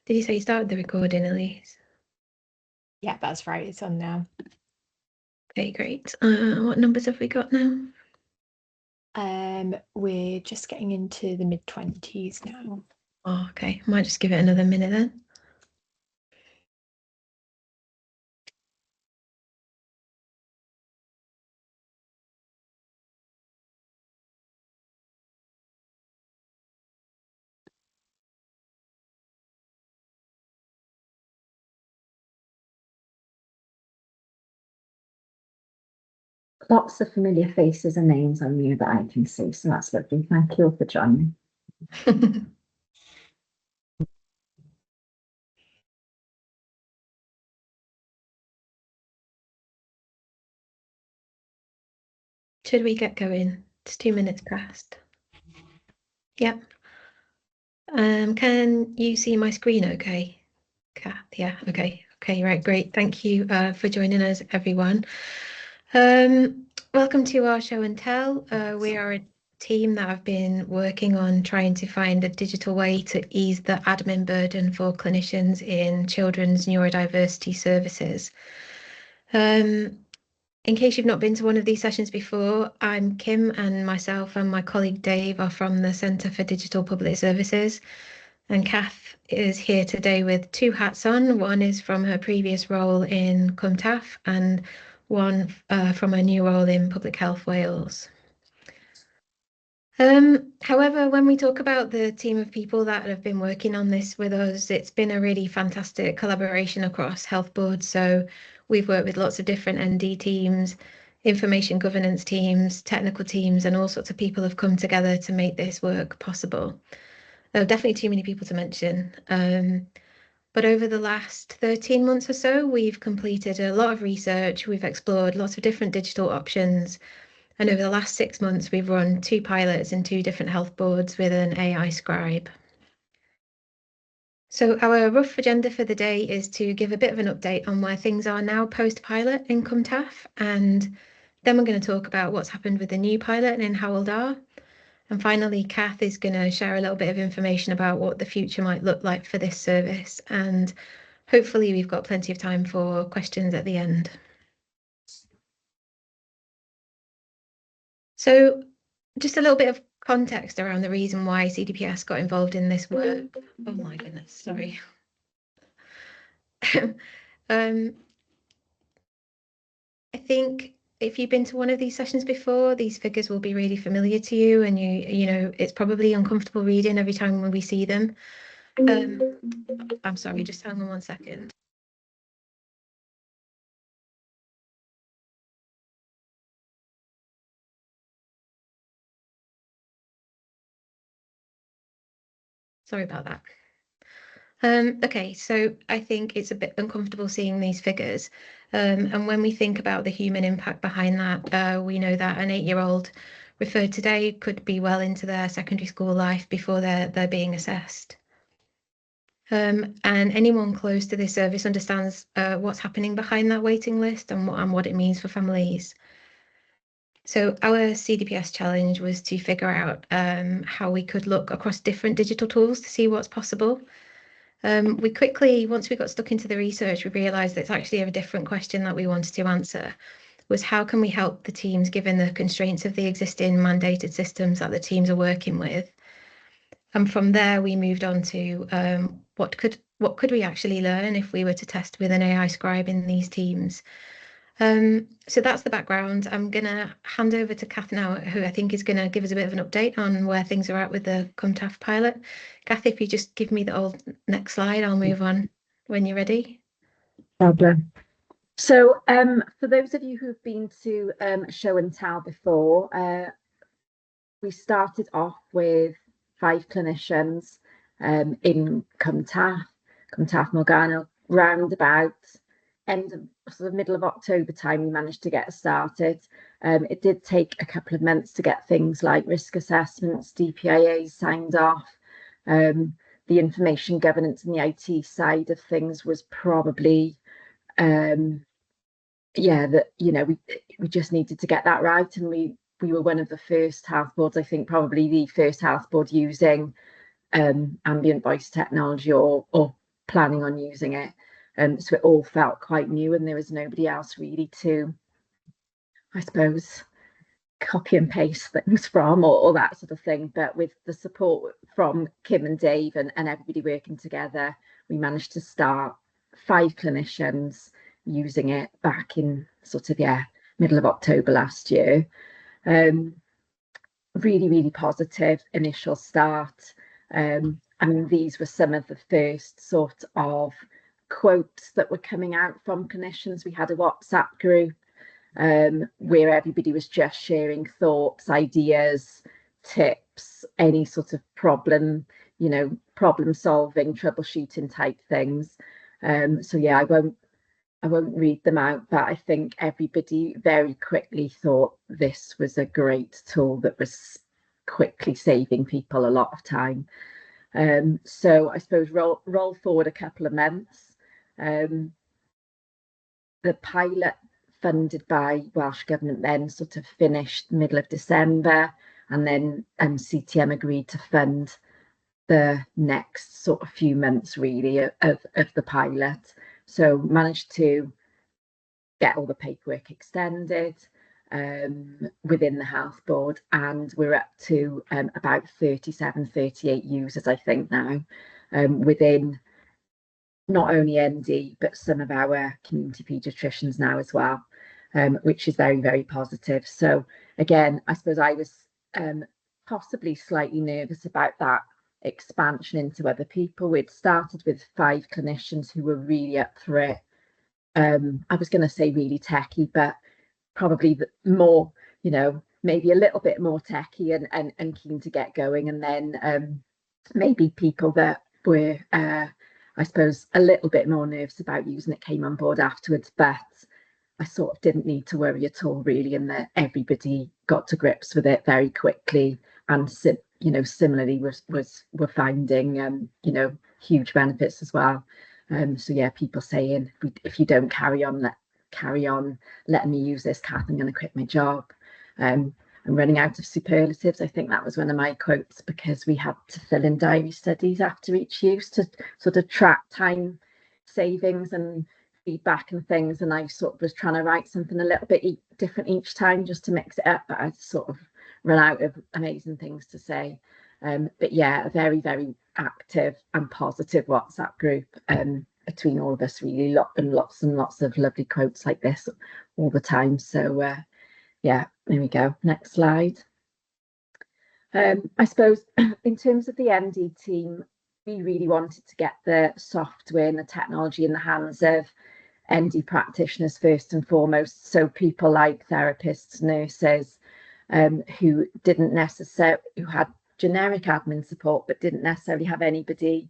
Did you say you started the recording, Elise? Yeah, that's right. It's on now. Okay, great. What numbers have we got now? We're just getting into the mid-20s now. Oh, okay. Might just give it another minute then. Lots of familiar faces and names on you that I can see, so that's lovely. Thank you all for joining. Should we get going? It's 2 minutes past. Yep. Can you see my screen okay? Kath, yeah, okay. Okay, right, great. Thank you for joining us, everyone. Welcome to our show and tell. We are a team that have been working on trying to find a digital way to ease the admin burden for clinicians in children's neurodiversity services. In case you've not been to one of these sessions before, I'm Kim, and myself and my colleague Dave are from the Centre for Digital Public Services. And Kath is here today with two hats on. One is from her previous role in CumTAF and one from her new role in Public Health Wales. However, when we talk about the team of people that have been working on this with us, it's been a really fantastic collaboration across health boards. So we've worked with lots of different ND teams, information governance teams, technical teams, and all sorts of people have come together to make this work possible. There are definitely too many people to mention. But over the last 13 months or so, we've completed a lot of research. We've explored lots of different digital options. And over the last 6 months, we've run 2 pilots in 2 different health boards with an AI scribe. So our rough agenda for the day is to give a bit of an update on where things are now post-pilot in CumTAF. And then we're going to talk about what's happened with the new pilot in Hywel Dda. And finally, Kath is going to share a little bit of information about what the future might look like for this service. And hopefully we've got plenty of time for questions at the end. So just a little bit of context around the reason why CDPS got involved in this work. Oh my goodness, sorry. I think if you've been to one of these sessions before, these figures will be really familiar to you, and you know it's probably uncomfortable reading every time when we see them. I'm sorry, just hang on 1 second. Sorry about that. Okay, so I think it's a bit uncomfortable seeing these figures. And when we think about the human impact behind that, we know that an 8-year-old referred today could be well into their secondary school life before they're being assessed. And anyone close to this service understands what's happening behind that waiting list and what it means for families. So our CDPS challenge was to figure out how we could look across different digital tools to see what's possible. We quickly, once we got stuck into the research, we realised that it's actually a different question that we wanted to answer, was how can we help the teams given the constraints of the existing mandated systems that the teams are working with? And from there, we moved on to what could we actually learn if we were to test with an AI scribe in these teams? So that's the background. I'm going to hand over to Kath now, who I think is going to give us a bit of an update on where things are at with the CumTAF pilot. Kath, if you just give me the old next slide, I'll move on when you're ready. Problem. So for those of you who've been to show and tell before, we started off with 5 clinicians in CumTAF Morgannwg, round about end of sort of middle of October time. We managed to get started. It did take a couple of months to get things like risk assessments, DPIAs signed off. The information governance and the IT side of things was probably that we just needed to get that right, and we were one of the first health boards, I think probably the first health board using ambient voice technology or planning on using it. So it all felt quite new, and there was nobody else really to, I suppose, copy and paste things from, or that sort of thing. But with the support from Kim and Dave and everybody working together, we managed to start 5 clinicians using it back in sort of, middle of October last year. Really, really positive initial start. I mean, these were some of the first sort of quotes that were coming out from clinicians. We had a WhatsApp group where everybody was just sharing thoughts, ideas, tips, any sort of problem, problem solving, troubleshooting type things. So yeah, I won't read them out, but I think everybody very quickly thought this was a great tool that was quickly saving people a lot of time. So I suppose roll forward a couple of months. The pilot funded by Welsh Government then sort of finished middle of December, and then CTM agreed to fund the next sort of few months really of the pilot. So managed to get all the paperwork extended within the health board, and we're up to about 38 users, I think now, within not only ND but some of our community paediatricians now as well, which is very, very positive. So again, I suppose I was possibly slightly nervous about that expansion into other people. We'd started with 5 clinicians who were really up for it. I was going to say really techie, but probably more, maybe a little bit more techie and keen to get going. And then maybe people that were, I suppose, a little bit more nervous about using it came on board afterwards. But I sort of didn't need to worry at all, really, and that everybody got to grips with it very quickly. And similarly, we're finding huge benefits as well. So yeah, people saying, if you don't carry on letting me use this, Kath, I'm going to quit my job. I'm running out of superlatives. I think that was one of my quotes, because we had to fill in diary studies after each use to sort of track time savings and feedback and things. And I sort of was trying to write something a little bit different each time just to mix it up, but I sort of run out of amazing things to say. But yeah, a very, very active and positive WhatsApp group between all of us, really, lots and lots of lovely quotes like this all the time. So yeah, there we go. Next slide. I suppose in terms of the ND team, we really wanted to get the software and the technology in the hands of ND practitioners first and foremost. So people like therapists, nurses, who had generic admin support, but didn't necessarily have anybody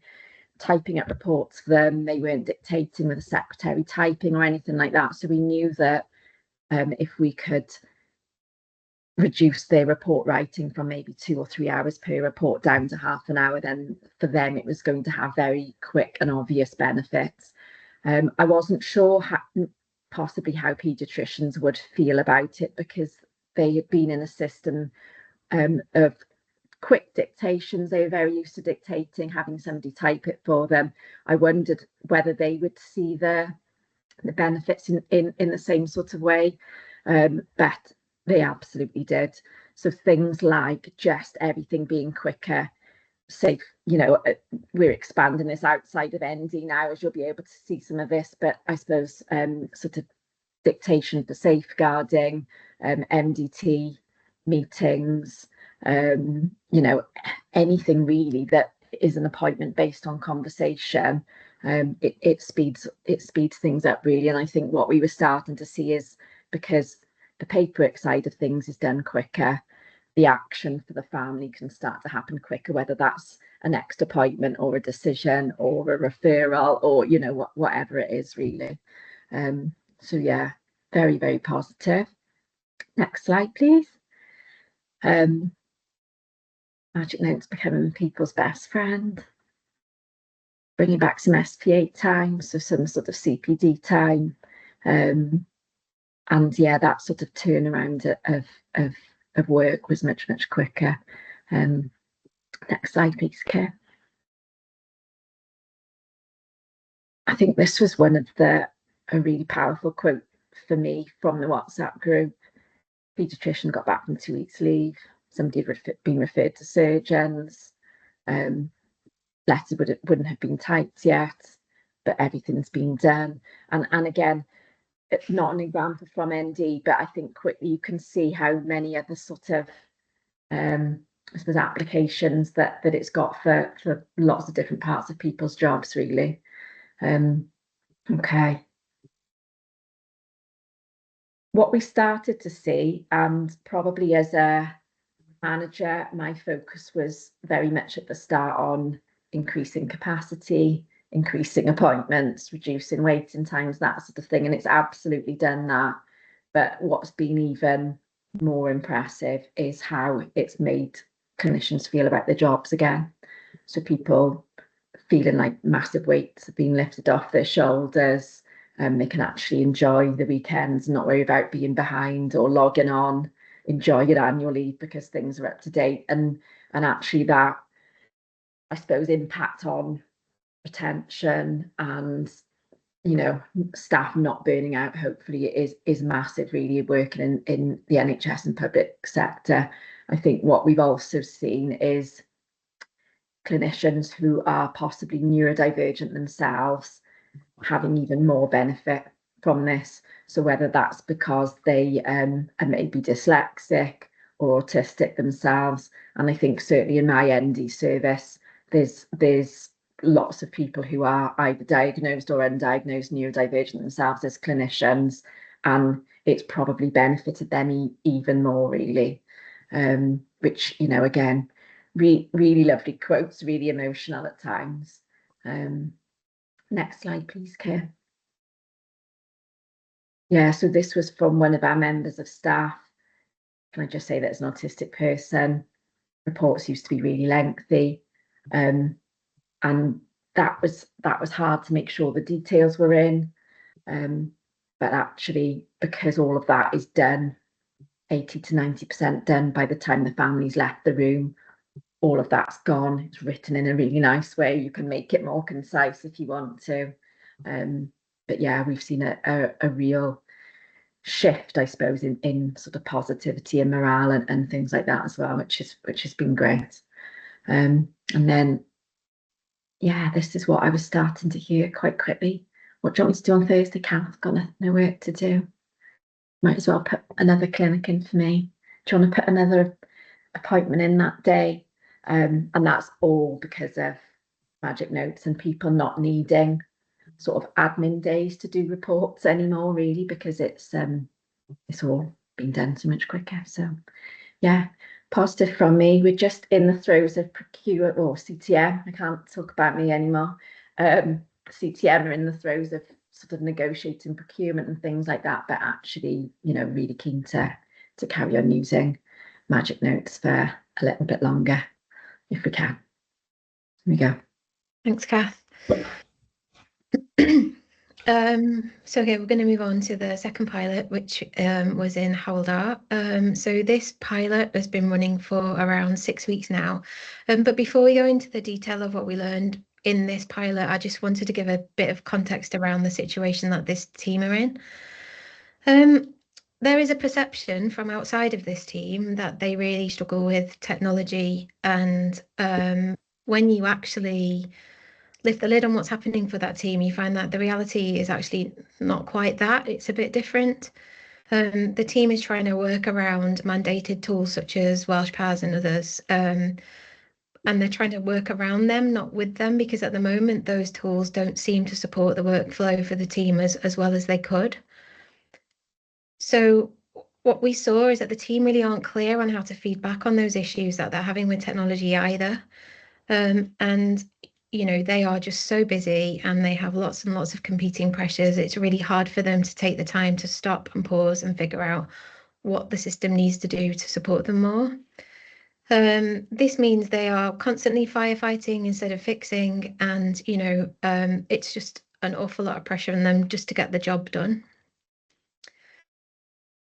typing up reports for them. They weren't dictating with a secretary typing or anything like that. So we knew that if we could reduce their report writing from maybe 2 or 3 hours per report down to half an hour, then for them it was going to have very quick and obvious benefits. I wasn't sure possibly how paediatricians would feel about it, because they had been in a system of quick dictations. They were very used to dictating, having somebody type it for them. I wondered whether they would see the benefits in the same sort of way, but they absolutely did. So things like just everything being quicker, safe, we're expanding this outside of ND now, as you'll be able to see some of this, but I suppose sort of dictation for safeguarding, MDT meetings, anything really that is an appointment based on conversation. It speeds things up really. And I think what we were starting to see is, because the paperwork side of things is done quicker, the action for the family can start to happen quicker, whether that's a next appointment or a decision or a referral or whatever it is really. So yeah, very, very positive. Next slide, please. Magic Notes becoming people's best friend. Bringing back some SPA time, so some sort of CPD time. And yeah, that sort of turnaround of work was much, much quicker. Next slide, please, Kim. think this was a really powerful quote for me from the WhatsApp group. Paediatrician got back from 2 weeks leave. Somebody had been referred to surgeons. Letter wouldn't have been typed yet, but everything's been done. And again, it's not an example from ND, but I think quickly you can see how many other sort of I suppose applications that it's got for lots of different parts of people's jobs, really. Okay. What we started to see, and probably as a manager, my focus was very much at the start on increasing capacity, increasing appointments, reducing waiting times, that sort of thing. And it's absolutely done that. But what's been even more impressive is how it's made clinicians feel about their jobs again. So people feeling like massive weights have been lifted off their shoulders. They can actually enjoy the weekends, not worry about being behind or logging on, enjoy your annual leave because things are up to date. And actually that, I suppose, impact on retention and, you know, staff not burning out, hopefully is massive, really, working in the NHS and public sector. I think what we've also seen is clinicians who are possibly neurodivergent themselves having even more benefit from this. So whether that's because they are maybe dyslexic or autistic themselves, and I think certainly in my ND service, there's lots of people who are either diagnosed or undiagnosed neurodivergent themselves as clinicians, and it's probably benefited them even more, really. Which, you know, again, really lovely quotes, really emotional at times. Next slide, please, Kim. Yeah, so this was from one of our members of staff. Can I just say that as an autistic person, reports used to be really lengthy, and that was hard to make sure the details were in. But actually, because all of that is done, 80 to 90% done by the time the family's left the room, all of that's gone. It's written in a really nice way. You can make it more concise if you want to. But yeah, we've seen a real shift, I suppose, in sort of positivity and morale and things like that as well, which has been great. And then, yeah, this is what I was starting to hear quite quickly. What do you want me to do on Thursday, Cal? I've got no work to do. Might as well put another clinic in for me. Do you want to put another appointment in that day? And that's all because of Magic Notes and people not needing sort of admin days to do reports anymore, really, because it's all been done so much quicker. So yeah, positive from me. We're just in the throes of procure or CTM. I can't talk about me anymore. CTM are in the throes of sort of negotiating procurement and things like that, but actually, you know, really keen to carry on using Magic Notes for a little bit longer if we can. There we go. Thanks, Kath. So okay, we're going to move on to the second pilot, which was in Hywel Dda. So this pilot has been running for around 6 weeks now. But before we go into the detail of what we learned in this pilot, I just wanted to give a bit of context around the situation that this team are in. There is a perception from outside of this team that they really struggle with technology, and when you actually lift the lid on what's happening for that team, you find that the reality is actually not quite that. It's a bit different. The team is trying to work around mandated tools such as Welsh Pars and others, and they're trying to work around them, not with them, because at the moment those tools don't seem to support the workflow for the team as well as they could. So what we saw is that the team really aren't clear on how to feed back on those issues that they're having with technology either. And you know, they are just so busy and they have lots and lots of competing pressures. It's really hard for them to take the time to stop and pause and figure out what the system needs to do to support them more. This means they are constantly firefighting instead of fixing, and you know, it's just an awful lot of pressure on them just to get the job done.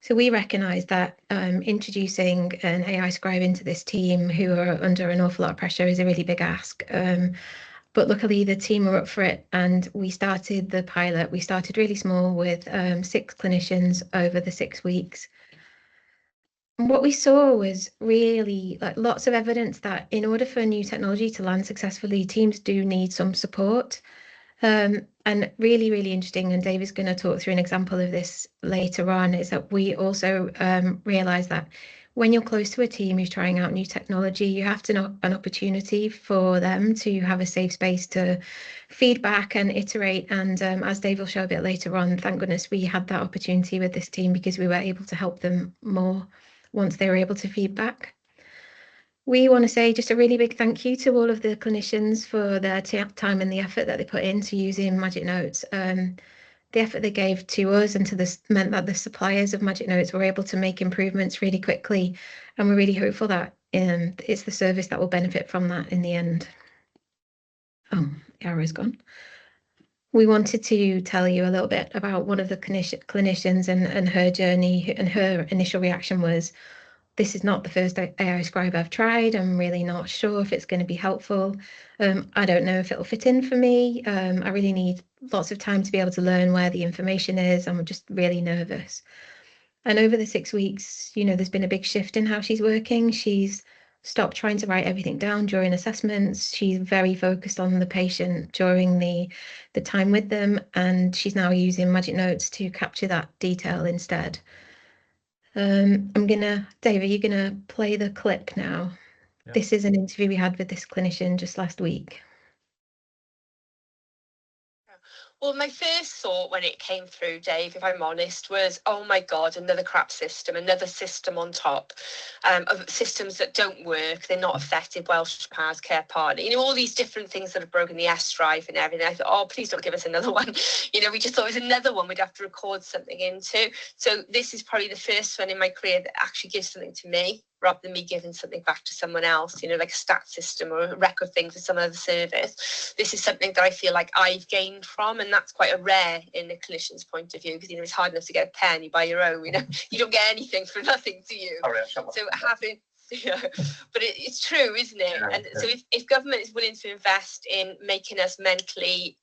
So we recognise that introducing an AI scribe into this team who are under an awful lot of pressure is a really big ask. But luckily the team were up for it, and we started the pilot. We started really small with 6 clinicians over the 6 weeks. And what we saw was really like lots of evidence that in order for new technology to land successfully, teams do need some support. And really, really interesting, and Dave is going to talk through an example of this later on, is that we also realise that when you're close to a team who's trying out new technology, you have to know an opportunity for them to have a safe space to feedback and iterate. And as Dave will show a bit later on, thank goodness we had that opportunity with this team, because we were able to help them more once they were able to feedback. We want to say just a really big thank you to all of the clinicians for their time and the effort that they put into using Magic Notes. The effort they gave to us and to this meant that the suppliers of Magic Notes were able to make improvements really quickly, and we're really hopeful that it's the service that will benefit from that in the end. Oh, the arrow's gone. We wanted to tell you a little bit about one of the clinicians and her journey, and her initial reaction was, this is not the first AI scribe I've tried. I'm really not sure if it's going to be helpful. I don't know if it'll fit in for me. I really need lots of time to be able to learn where the information is. I'm just really nervous. And over the 6 weeks, you know, there's been a big shift in how she's working. She's stopped trying to write everything down during assessments. She's very focused on the patient during the time with them, and she's now using Magic Notes to capture that detail instead. Dave, are you gonna play the clip now? Yep. This is an interview we had with this clinician just last week. Well, my first thought when it came through, Dave, if I'm honest, was, oh my God, another crap system, another system on top of systems that don't work. They're not effective. Welsh Powers Care Partner, you know, all these different things that have broken the S drive and everything. I thought, oh, please don't give us another one. You know, we just thought it was another one we'd have to record something into. So this is probably the first one in my career that actually gives something to me, rather than me giving something back to someone else, you know, like a stat system or a record thing for some other service. This is something that I feel like I've gained from, and that's quite a rare in a clinician's point of view, because, you know, it's hard enough to get a pen, you buy your own, you know, you don't get anything for nothing, do you? So having, you know, but it's true, isn't it? And so if government is willing to invest in making us mentally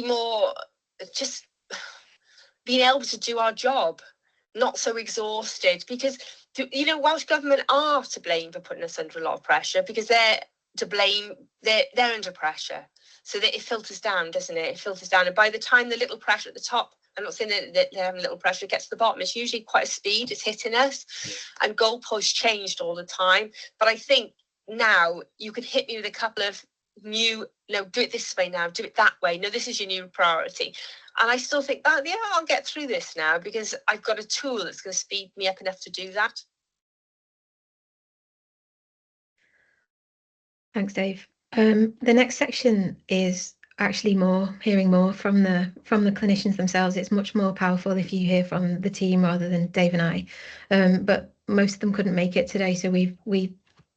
more, just being able to do our job, not so exhausted, because, you know, Welsh Government are to blame for putting us under a lot of pressure, because they're to blame, they're under pressure, so that it filters down, doesn't it? It filters down, and by the time the little pressure at the top, I'm not saying that they're having a little pressure, it gets to the bottom, it's usually quite a speed, it's hitting us, and goalposts changed all the time. But I think now you could hit me with a couple of new, no, do it this way now, do it that way, no, this is your new priority. And I still think that, yeah, I'll get through this now, because I've got a tool that's going to speed me up enough to do that. Thanks, Dave. The next section is actually hearing more from the clinicians themselves. It's much more powerful if you hear from the team rather than Dave and I. But most of them couldn't make it today, so we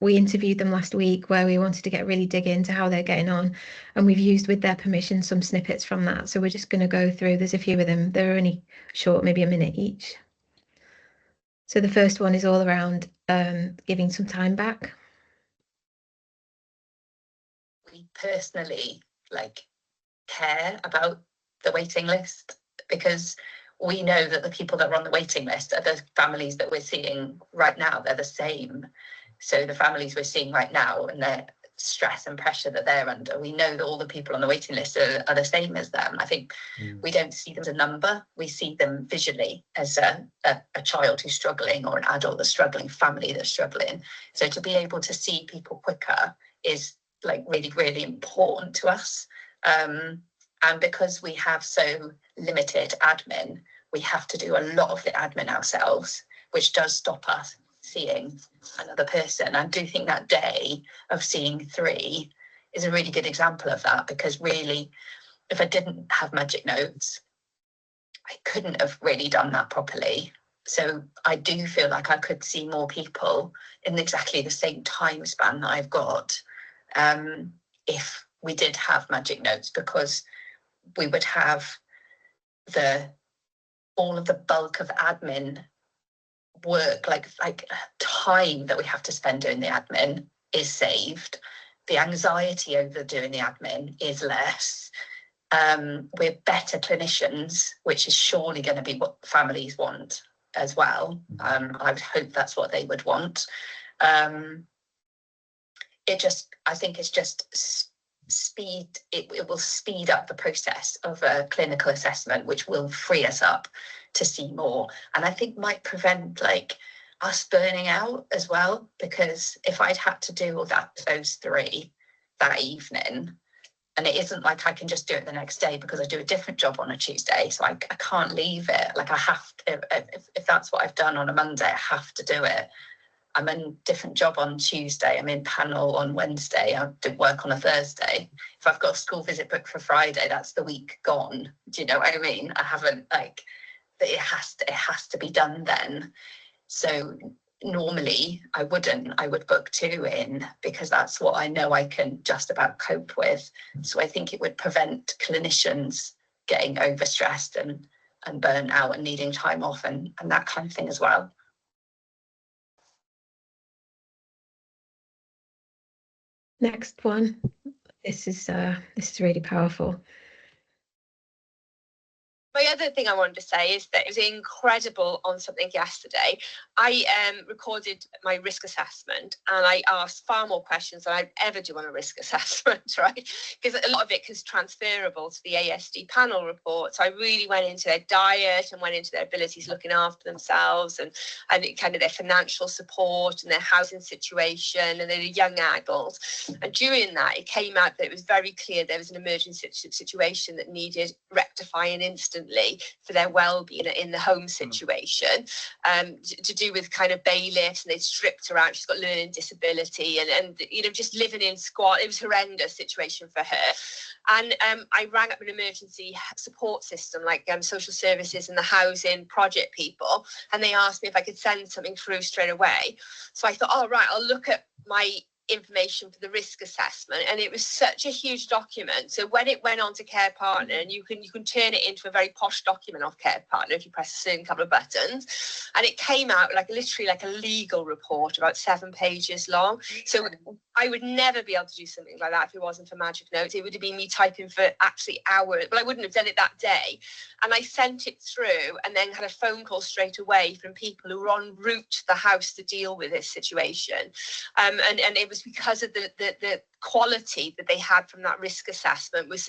interviewed them last week, where we wanted to really dig into how they're getting on, and we've used, with their permission, some snippets from that. So we're just going to go through. There's a few of them. They're only short, maybe a minute each. So the first one is all around giving some time back. We personally care about the waiting list, because we know that the people that are on the waiting list are the families that we're seeing right now. They're the same. So the families we're seeing right now and their stress and pressure that they're under, we know that all the people on the waiting list are the same as them. I think we don't see them as a number. We see them visually as a child who's struggling, or an adult that's struggling, family that's struggling. So to be able to see people quicker is really, really important to us. And because we have so limited admin, we have to do a lot of the admin ourselves, which does stop us seeing another person. I do think that day of seeing 3 is a really good example of that, because really, if I didn't have Magic Notes, I couldn't have really done that properly. So I do feel like I could see more people in exactly the same time span that I've got, if we did have Magic Notes, because we would have all of the bulk of admin work, like time that we have to spend doing the admin is saved. the anxiety over doing the admin is less. We're better clinicians, which is surely going to be what families want as well. I would hope that's what they would want. I think it's just speed. It will speed up the process of a clinical assessment, which will free us up to see more, and I think might prevent like us burning out as well, because if I'd had to do all those 3 that evening, and it isn't like I can just do it the next day because I do a different job on a Tuesday, so I can't leave it. Like I have to, if that's what I've done on a Monday, I have to do it. I'm in a different job on Tuesday, I'm in panel on Wednesday, I do work on a Thursday. If I've got a school visit booked for Friday, that's the week gone. Do you know what I mean? I haven't, like, it has to be done then. So normally I would book 2 in because that's what I know I can just about cope with. So I think it would prevent clinicians getting overstressed and burnt out and needing time off and that kind of thing as well. Next one. This is really powerful. My other thing I wanted to say is that it was incredible on something yesterday. I recorded my risk assessment and I asked far more questions than I'd ever do on a risk assessment, right? Because a lot of it is transferable to the ASD panel report. So I really went into their diet and went into their abilities looking after themselves and kind of their financial support and their housing situation, and they're young adults. And during that, it came out that it was very clear there was an emergency situation that needed rectifying instantly for their well-being in the home situation, to do with kind of bailiffs, and they stripped her out. She's got learning disability and you know, just living in squat. It was a horrendous situation for her. And I rang up an emergency support system like social services and the housing project people, and they asked me if I could send something through straight away. So I thought, oh, right, I'll look at my information for the risk assessment, and it was such a huge document. So when it went on to Care Partner, and you can turn it into a very posh document of Care Partner if you press a certain couple of buttons, and it came out like literally like a legal report about 7 pages long. So I would never be able to do something like that if it wasn't for Magic Notes. It would have been me typing for actually hours, but I wouldn't have done it that day. And I sent it through and then had a phone call straight away from people who were en route to the house to deal with this situation. And it was because of the quality that they had from that risk assessment was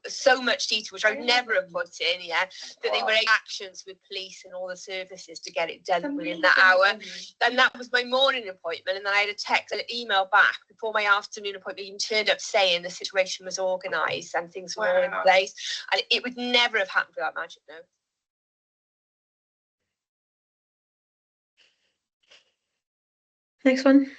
so much detail, which I would never have put in, that they were actions with police and all the services to get it done within that hour. And that was my morning appointment, and then I had a text, an email back before my afternoon appointment even turned up, saying the situation was organised and things were all in place. And it would never have happened without Magic Notes. Next one.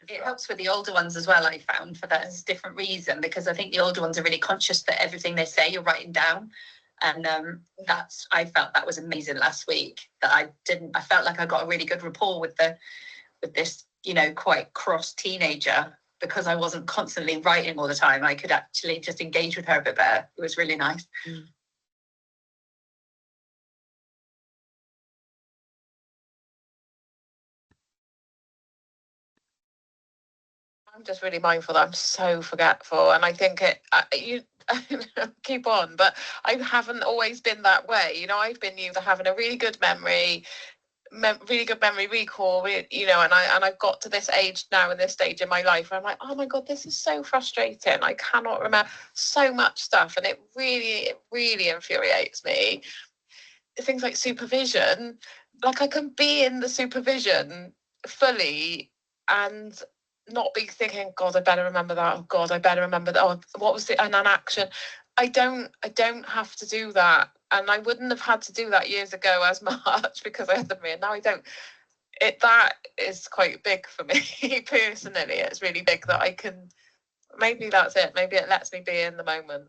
It helps with the older ones as well, I found, for that different reason, because I think the older ones are really conscious that everything they say you're writing down. And I felt that was amazing last week, that I felt like I got a really good rapport with this, you know, quite cross teenager, because I wasn't constantly writing all the time. I could actually just engage with her a bit better. It was really nice. I'm just really mindful that I'm so forgetful, and I think you keep on, but I haven't always been that way. You know, I've been used to having a really good memory, really good memory recall. You know, and I've got to this age now, in this stage in my life, where I'm like, oh my god, this is so frustrating. I cannot remember so much stuff, and it really infuriates me. Things like supervision, like I can be in the supervision fully and not be thinking, God, I better remember that. Oh God, I better remember that. Oh, what was an action? I don't have to do that. And I wouldn't have had to do that years ago as much because I had them in. Now I don't. That is quite big for me personally. It's really big that I can, maybe that's it. Maybe it lets me be in the moment.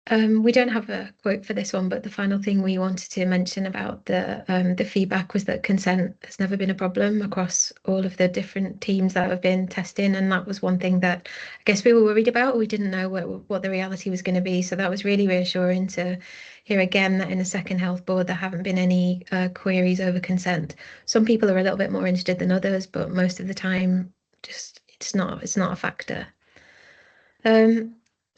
We don't have a quote for this one, but the final thing we wanted to mention about the feedback was that consent has never been a problem across all of the different teams that have been testing, and that was one thing that I guess we were worried about. We didn't know what the reality was going to be, so that was really reassuring to hear again that in the second health board there haven't been any queries over consent. Some people are a little bit more interested than others, but most of the time, just it's not a factor.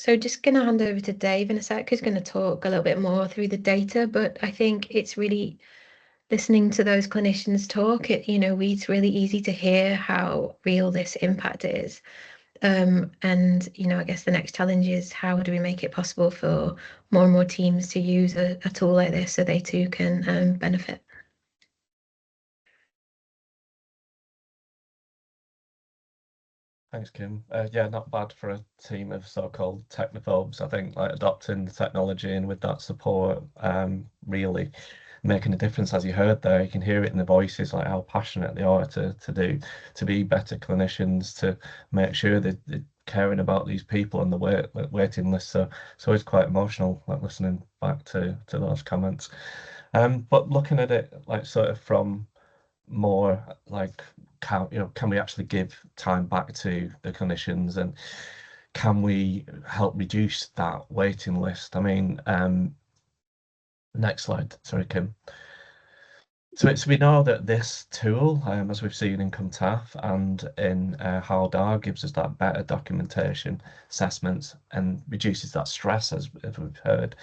So just going to hand over to Dave in a sec, who's going to talk a little bit more through the data, but I think it's really listening to those clinicians talk, it's really easy to hear how real this impact is. And, I guess the next challenge is how do we make it possible for more and more teams to use a tool like this so they too can benefit. Thanks, Kim. Yeah, not bad for a team of so-called technophobes. I think like adopting the technology and with that support, really making a difference. As you heard there, you can hear it in the voices, like how passionate they are to be better clinicians, to make sure that they're caring about these people on the waiting list. So it's quite emotional, like listening back to those comments. But looking at it like sort of from more like can we actually give time back to the clinicians, and can we help reduce that waiting list? I mean, next slide, sorry, Kim. So we know that this tool, as we've seen in CUMTAF and in Hywel Dda, gives us that better documentation, assessments, and reduces that stress, as we've heard.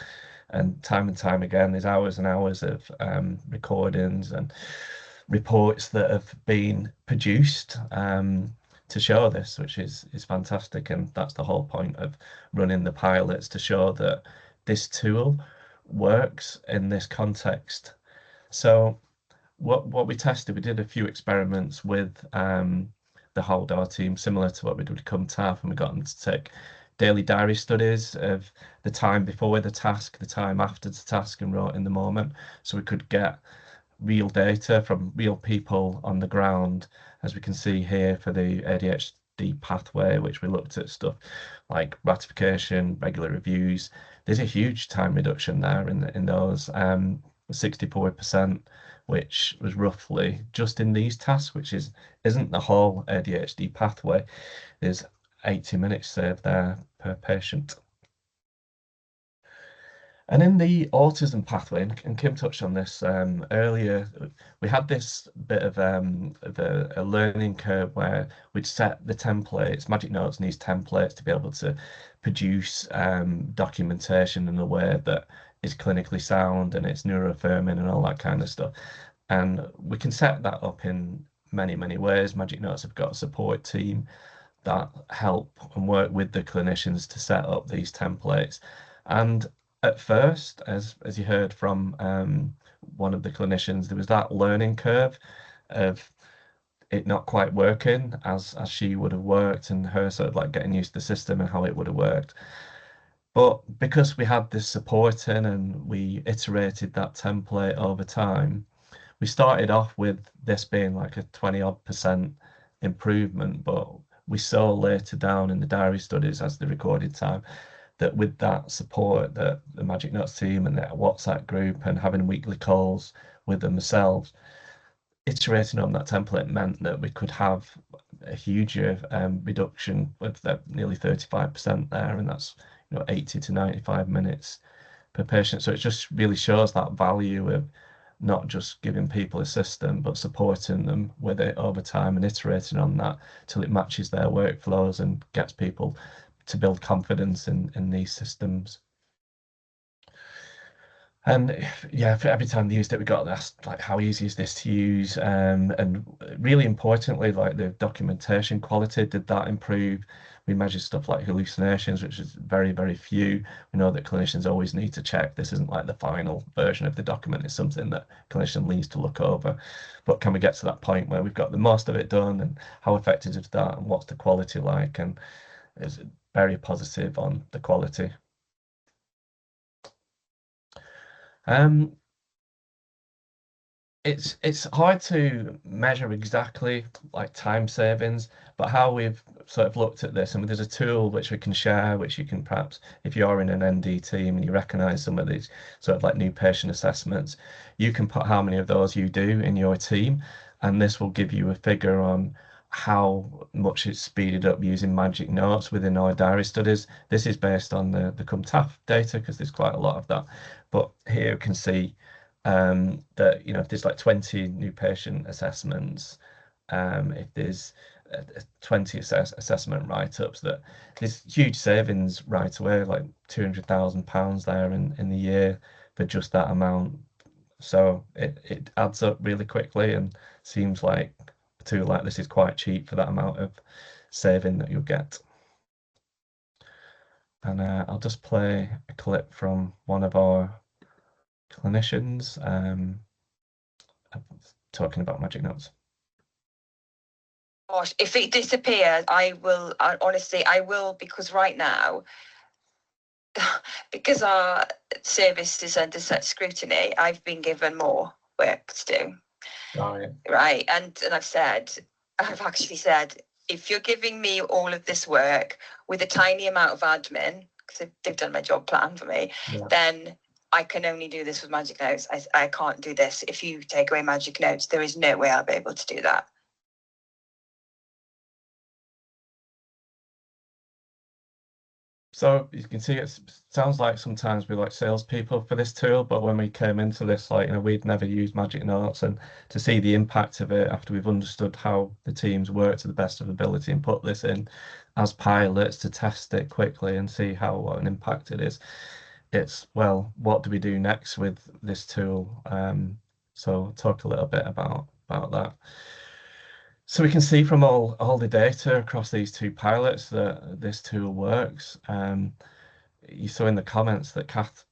And time again, there's hours and hours of recordings and reports that have been produced to show this, which is fantastic. And that's the whole point of running the pilots, to show that this tool works in this context. So what we tested, we did a few experiments with the Hywel Dda team, similar to what we did with CUMTAF, and we got them to take daily diary studies of the time before the task, the time after the task, and wrote in the moment, so we could get real data from real people on the ground, as we can see here for the ADHD pathway, which we looked at stuff like ratification, regular reviews. There's a huge time reduction there in those 64%, which was roughly just in these tasks, which isn't the whole ADHD pathway. There's 80 minutes saved there per patient. And in the autism pathway, and Kim touched on this earlier, we had this bit of a learning curve where we'd set the templates. Magic Notes needs templates to be able to produce documentation in a way that is clinically sound and it's neuroaffirming and all that kind of stuff. And we can set that up in many ways. Magic Notes have got a support team that help and work with the clinicians to set up these templates. And at first, as you heard from one of the clinicians, there was that learning curve of it not quite working as she would have worked, and her sort of like getting used to the system and how it would have worked. But because we had this support in and we iterated that template over time, we started off with this being like a 20-odd% improvement, but we saw later down in the diary studies as the recorded time that with that support, that the Magic Notes team and their WhatsApp group and having weekly calls with themselves, iterating on that template meant that we could have a huge reduction of that nearly 35% there, and that's 80 to 95 minutes per patient. So it just really shows that value of not just giving people a system, but supporting them with it over time and iterating on that till it matches their workflows and gets people to build confidence in these systems. And yeah, for every time they used it, we got asked like, how easy is this to use? And really importantly, like the documentation quality, did that improve? We measured stuff like hallucinations, which is very few. We know that clinicians always need to check. This isn't like the final version of the document. It's something that clinician needs to look over. But can we get to that point where we've got the most of it done, and how effective is that, and what's the quality like? And it's very positive on the quality. it's hard to measure exactly like time savings, but how we've sort of looked at this, and there's a tool which we can share, which you can perhaps, if you're in an ND team and you recognise some of these sort of like new patient assessments, you can put how many of those you do in your team, and this will give you a figure on how much it's speeded up using Magic Notes within our diary studies. This is based on the CumTAF data because there's quite a lot of that, but here you can see that, you know, if there's like 20 new patient assessments, if there's 20 assessment write-ups, that there's huge savings right away, like £200,000 there in the year for just that amount. So it adds up really quickly, and seems like a tool like this is quite cheap for that amount of saving that you'll get. And I'll just play a clip from one of our clinicians talking about Magic Notes. Gosh, if it disappears, I will, honestly, I will, because right now, because our service is under such scrutiny, I've been given more work to do. Right. And I've actually said, if you're giving me all of this work with a tiny amount of admin, because they've done my job plan for me, then I can only do this with Magic Notes. I can't do this. If you take away Magic Notes, there is no way I'll be able to do that. So you can see it sounds like sometimes we're like salespeople for this tool, but when we came into this, like, you know, we'd never used Magic Notes, and to see the impact of it after we've understood how the teams work to the best of ability and put this in as pilots to test it quickly and see what an impact it is. It's, well, what do we do next with this tool? So talk a little bit about that. So we can see from all the data across these two pilots that this tool works. You saw in the comments that Kath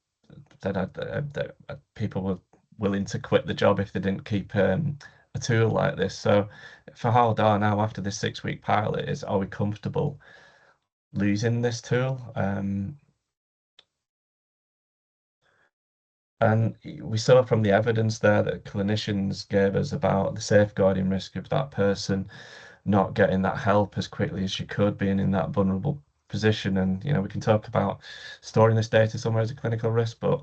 said that people were willing to quit the job if they didn't keep a tool like this. So for Hywel Dda now, after this 6-week pilot, are we comfortable losing this tool? And we saw from the evidence there that clinicians gave us about the safeguarding risk of that person not getting that help as quickly as she could, being in that vulnerable position. And, you know, we can talk about storing this data somewhere as a clinical risk, but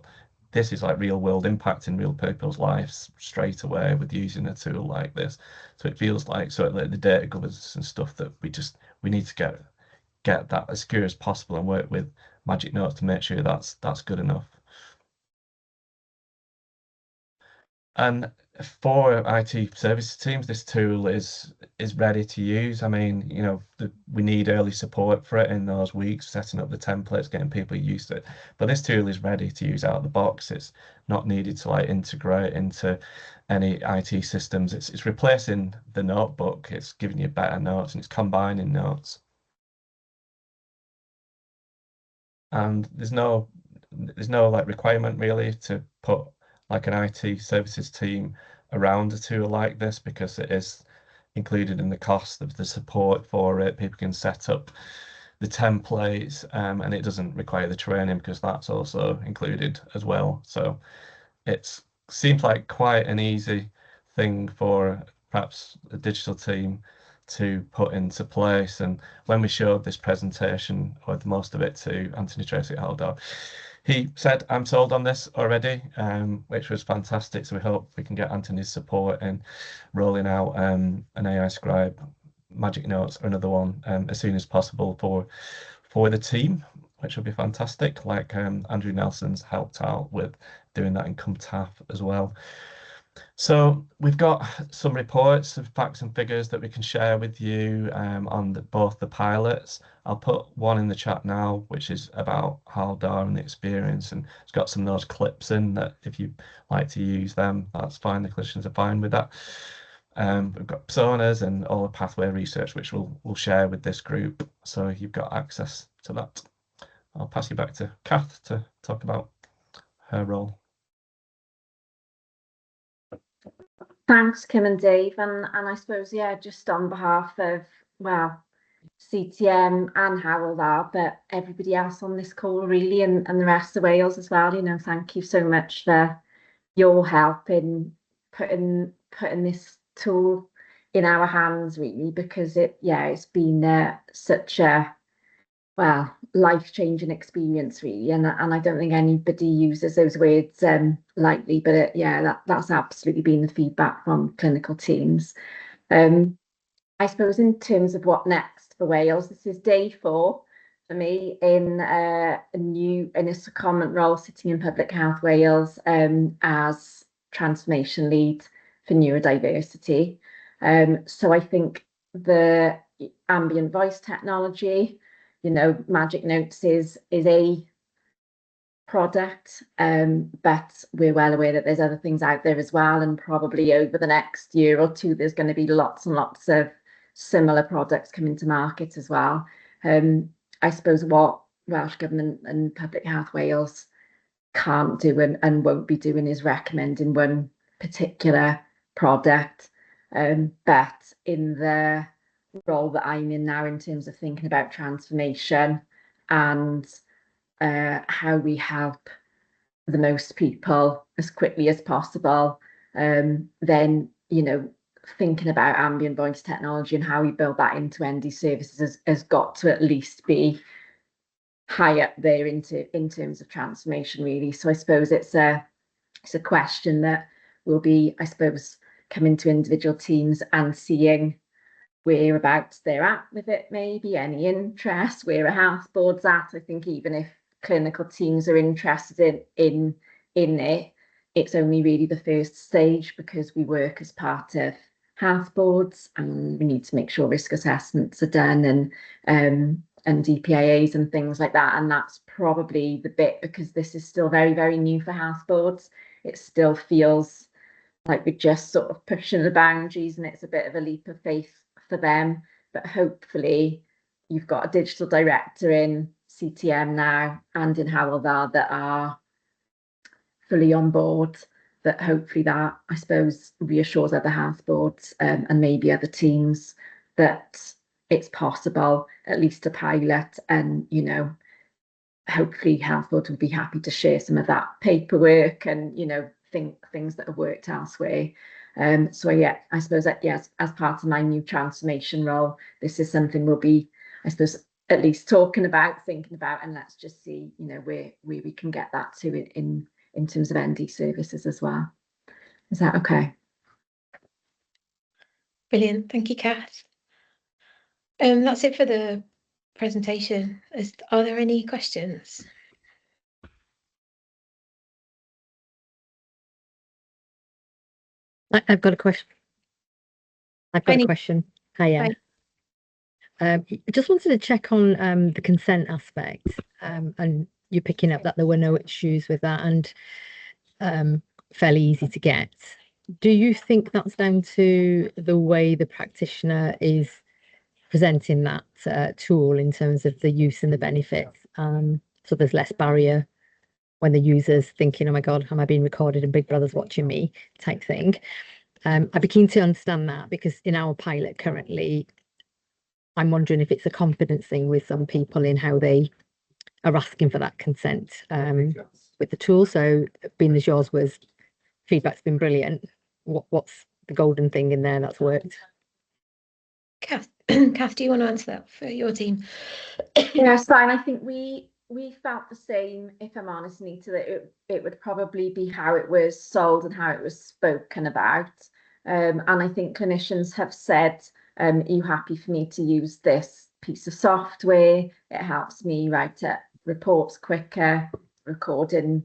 this is like real world impact in real people's lives straight away with using a tool like this. So it feels like sort of like the data governance and stuff that we need to get that as secure as possible and work with Magic Notes to make sure that's good enough. And for IT services teams, this tool is ready to use. I mean, you know, we need early support for it in those weeks, setting up the templates, getting people used to it. But this tool is ready to use out of the box. It's not needed to like integrate into any IT systems. It's replacing the notebook. It's giving you better notes, and it's combining notes. And there's no like requirement really to put like an IT services team around a tool like this, because it is included in the cost of the support for it. People can set up the templates, and it doesn't require the training because that's also included as well. So it seems like quite an easy thing for perhaps a digital team to put into place. And when we showed this presentation, or the most of it, to Anthony Tracy at Hywel Dda, he said, I'm sold on this already, which was fantastic. So we hope we can get Anthony's support in rolling out an AI Scribe, Magic Notes, or another one as soon as possible for the team, which will be fantastic. Like Andrew Nelson's helped out with doing that in CumTAF as well. So we've got some reports of facts and figures that we can share with you on both the pilots. I'll put one in the chat now, which is about Hywel Dda and the experience, and it's got some of those clips in that if you like to use them, that's fine. The clinicians are fine with that. We've got personas and all the pathway research, which we'll share with this group, so you've got access to that. I'll pass you back to Kath to talk about her role. Thanks, Kim and Dave, and I suppose, yeah, just on behalf of, well, CTM and Hywel Dda, but everybody else on this call really, and the rest of Wales as well, you know, thank you so much for your help in putting this tool in our hands, really, because it's been such a life-changing experience, really, and I don't think anybody uses those words lightly, but that's absolutely been the feedback from clinical teams. I suppose in terms of what next for Wales, this is day 4 for me in a secondment role, sitting in Public Health Wales as transformation lead for neurodiversity. So I think the ambient voice technology, Magic Notes is a product, but we're well aware that there's other things out there as well, and probably over the next year or two there's going to be lots and lots of similar products coming to market as well. I suppose what Welsh Government and Public Health Wales can't do and won't be doing is recommending one particular product, but in the role that I'm in now, in terms of thinking about transformation and how we help the most people as quickly as possible, then thinking about ambient voice technology and how we build that into ND services has got to at least be high up there in terms of transformation, really. So I suppose it's a question that will be, I suppose, coming to individual teams and seeing whereabouts they're at with it, maybe any interest, where a health board's at. I think even if clinical teams are interested in it, it's only really the first stage, because we work as part of health boards and we need to make sure risk assessments are done and DPIAs and things like that. And that's probably the bit, because this is still very, very new for health boards. It still feels like we're just sort of pushing the boundaries, and it's a bit of a leap of faith for them. But hopefully you've got a digital director in CTM now and in Hywel Dda that are fully on board, that hopefully that, I suppose, reassures other health boards and maybe other teams that it's possible, at least a pilot, and hopefully health boards will be happy to share some of that paperwork and things that have worked elsewhere. So I suppose that, yes, as part of my new transformation role, this is something we'll be, I suppose, at least talking about, thinking about, and let's just see where we can get that to in terms of ND services as well. Is that okay? Brilliant, thank you, Kath. That's it for the presentation. Are there any questions? I've got a question. Hiya. I just wanted to check on the consent aspect, and you're picking up that there were no issues with that and fairly easy to get. Do you think that's down to the way the practitioner is presenting that tool in terms of the use and the benefits? So there's less barrier when the user's thinking, oh my God, am I being recorded and Big Brother's watching me type thing? I'd be keen to understand that, because in our pilot currently, I'm wondering if it's a confidence thing with some people in how they are asking for that consent with the tool. So being as yours was, feedback's been brilliant. What's the golden thing in there that's worked? Kath, do you want to answer that for your team? Yeah, it's fine. I think we felt the same, if I'm honest, Nita, that it would probably be how it was sold and how it was spoken about. And I think clinicians have said, are you happy for me to use this piece of software? It helps me write up reports quicker, recording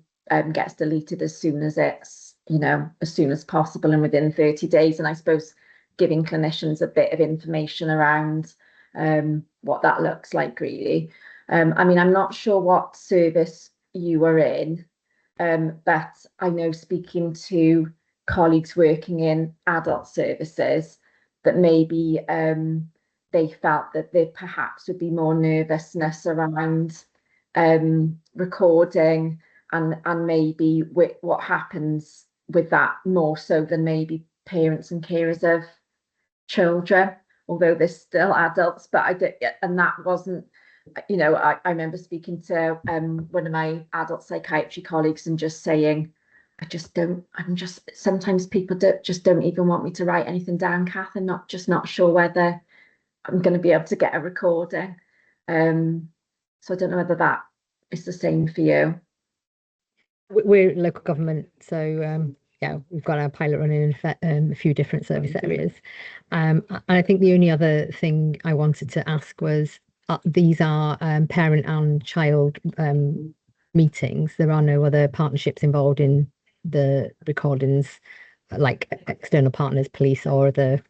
gets deleted as soon as it's, as soon as possible and within 30 days. And I suppose giving clinicians a bit of information around what that looks like, really. I mean, I'm not sure what service you were in, but I know, speaking to colleagues working in adult services, that maybe they felt that there perhaps would be more nervousness around recording and maybe what happens with that more so than maybe parents and carers of children, although they're still adults. But I did, and that wasn't, I remember speaking to one of my adult psychiatry colleagues and just saying, I just don't, sometimes people don't even want me to write anything down, Kath, and not sure whether I'm going to be able to get a recording. So I don't know whether that is the same for you. We're local government, so yeah, we've got our pilot running in a few different service areas. And I think the only other thing I wanted to ask was, these are parent and child meetings. There are no other partnerships involved in the recordings, like external partners, police, or the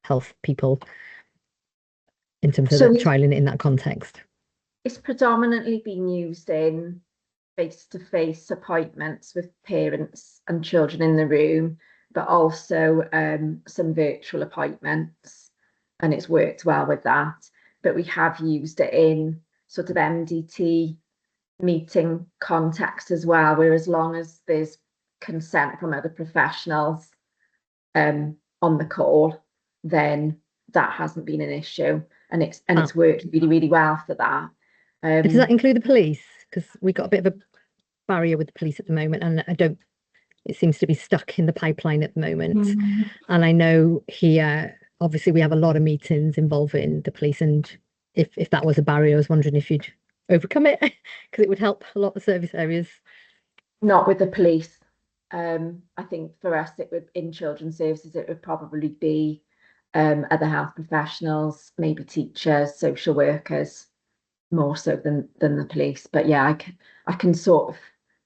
health people, in terms of So trialing it in that context. It's predominantly been used in face-to-face appointments with parents and children in the room, but also some virtual appointments, and it's worked well with that. But we have used it in sort of MDT meeting context as well, where as long as there's consent from other professionals on the call, then that hasn't been an issue, and it's worked really, really well for that. Does that include the police? Because we got a bit of a barrier with the police at the moment, and it seems to be stuck in the pipeline at the moment. And I know here, obviously, we have a lot of meetings involving the police, and if that was a barrier, I was wondering if you'd overcome it, because it would help a lot of service areas. Not with the police. I think for us, it would, in children's services, it would probably be other health professionals, maybe teachers, social workers, more so than the police. But yeah, I can sort of,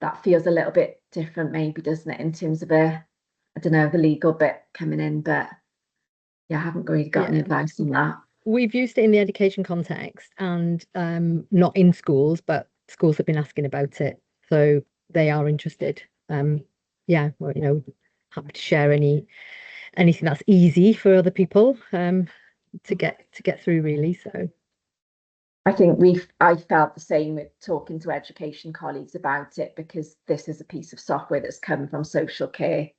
that feels a little bit different, maybe, doesn't it, in terms of I don't know, the legal bit coming in. But yeah, I haven't really got any advice on that. We've used it in the education context, and not in schools, but schools have been asking about it, so they are interested. Yeah, well, you know, happy to share anything that's easy for other people to get through, really. So I think I felt the same with talking to education colleagues about it, because this is a piece of software that's come from social care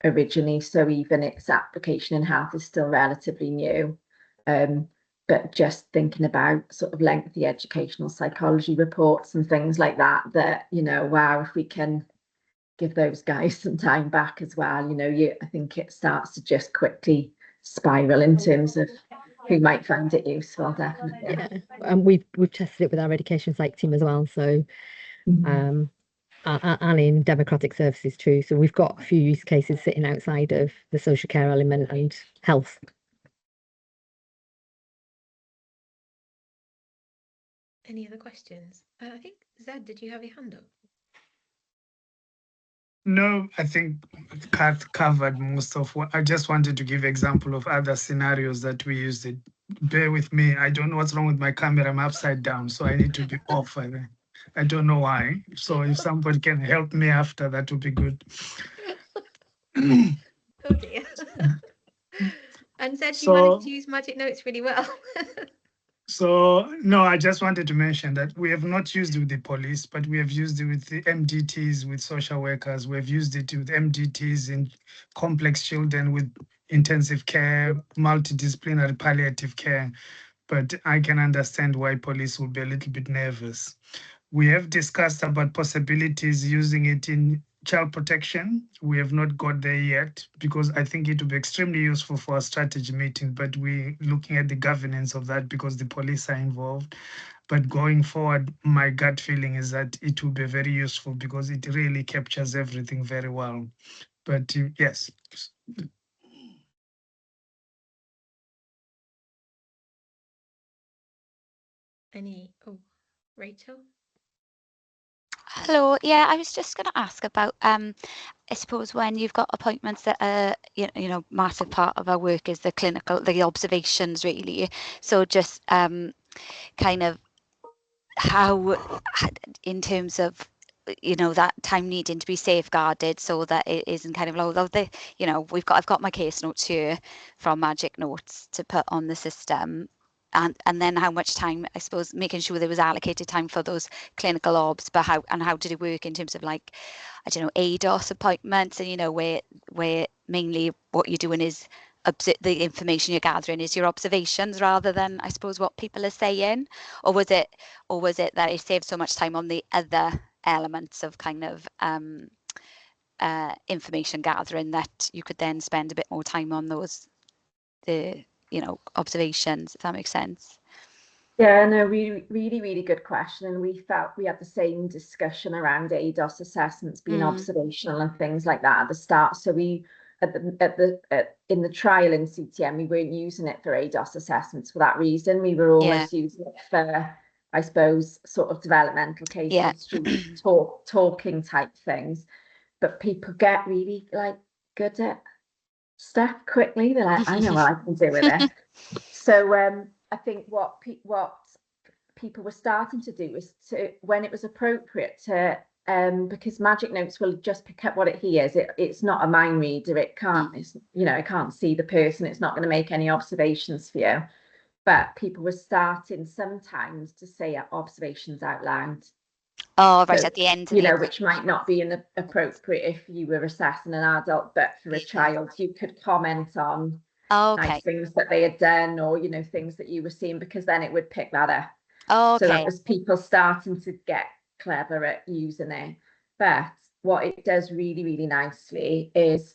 originally, so even its application in health is still relatively new. But just thinking about sort of lengthy educational psychology reports and things like that, you know, wow, if we can give those guys some time back as well, you know, I think it starts to just quickly spiral in terms of who might find it useful, definitely. yeah, and we've tested it with our education psych team as well, so and in democratic services too. So we've got a few use cases sitting outside of the social care element and health. Any other questions? I think, Zed, did you have your hand up? No, I think Kath covered most of what I just wanted to give example of other scenarios that we used it. Bear with me. I don't know what's wrong with my camera. I'm upside down, so I need to be off. I don't know why. So if somebody can help me after, that would be good. Oh dear. And Zed, you managed to use Magic Notes really well. So, no, I just wanted to mention that we have not used it with the police, but we have used it with the MDTs, with social workers. We have used it with MDTs in complex children with intensive care, multidisciplinary palliative care. But I can understand why police will be a little bit nervous. We have discussed about possibilities using it in child protection. We have not got there yet, because I think it will be extremely useful for a strategy meeting, but we're looking at the governance of that because the police are involved. But going forward, my gut feeling is that it will be very useful because it really captures everything very well. But yes. Rachel? Hello. Yeah, I was just going to ask about, I suppose when you've got appointments that are, you know, massive part of our work is the observations, really. So just kind of how, in terms of, you know, that time needing to be safeguarded so that it isn't kind of, although you know, I've got my case notes here from Magic Notes to put on the system. And then how much time, I suppose, making sure there was allocated time for those clinical obs, but how did it work in terms of, like, I don't know, ADOS appointments, and, you know, where mainly what you're doing is the information you're gathering is your observations rather than, I suppose, what people are saying, or was it that it saved so much time on the other elements of kind of information gathering, that you could then spend a bit more time on the observations, if that makes sense. Yeah, no, really good question. And we felt we had the same discussion around ADOS assessments being observational and things like that at the start. So we, in the trial in CTM, we weren't using it for ADOS assessments for that reason. We were almost using it for, I suppose, sort of developmental case history, talking type things. But people get really like good at stuff quickly. They're like, I know what I can do with it. So I think what people were starting to do is to, when it was appropriate to, because Magic Notes will just pick up what it hears. It's not a mind reader. It can't, it can't see the person. It's not going to make any observations for you. But people were starting sometimes to say observations out loud. Oh, right, at the end. Which might not be appropriate if you were assessing an adult, but for a child, you could comment on nice things that they had done, or things that you were seeing, because then it would pick that up. So that was people starting to get clever at using it. But what it does really nicely is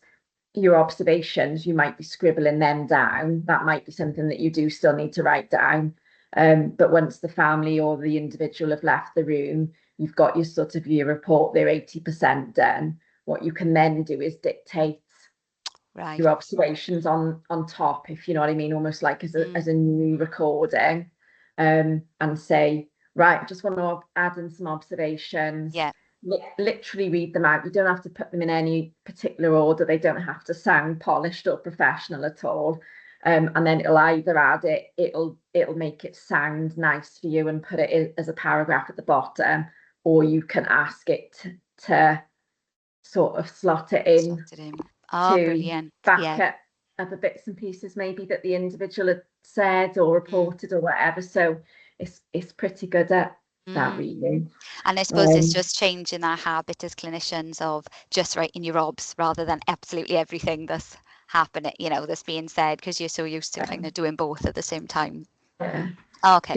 your observations. You might be scribbling them down. That might be something that you do still need to write down. But once the family or the individual have left the room, you've got your sort of your report, they're 80% done. What you can then do is dictate your observations on top, if you know what I mean, almost like as a new recording, and say, right, I just want to add in some observations. Literally read them out. You don't have to put them in any particular order. They don't have to sound polished or professional at all. And then it'll either add it, it'll make it sound nice for you and put it as a paragraph at the bottom, or you can ask it to sort of slot it in. Brilliant. Back up other bits and pieces maybe that the individual had said or reported or whatever. So it's pretty good at that, really. And I suppose it's just changing that habit as clinicians of just writing your obs rather than absolutely everything that's happening, that's being said, because you're so used to kind of doing both at the same time. Okay.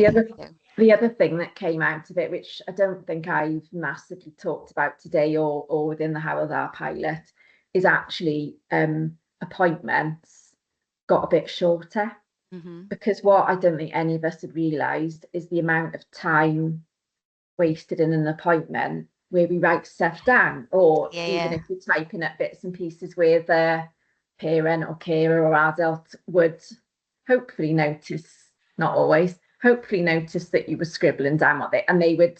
The other thing that came out of it, which I don't think I've massively talked about today or within the How Are Thou pilot, is actually appointments got a bit shorter. Because what I don't think any of us had realised is the amount of time wasted in an appointment where we write stuff down, or even if you're typing up bits and pieces where the parent or carer or adult would hopefully notice, not always, hopefully notice that you were scribbling down and they would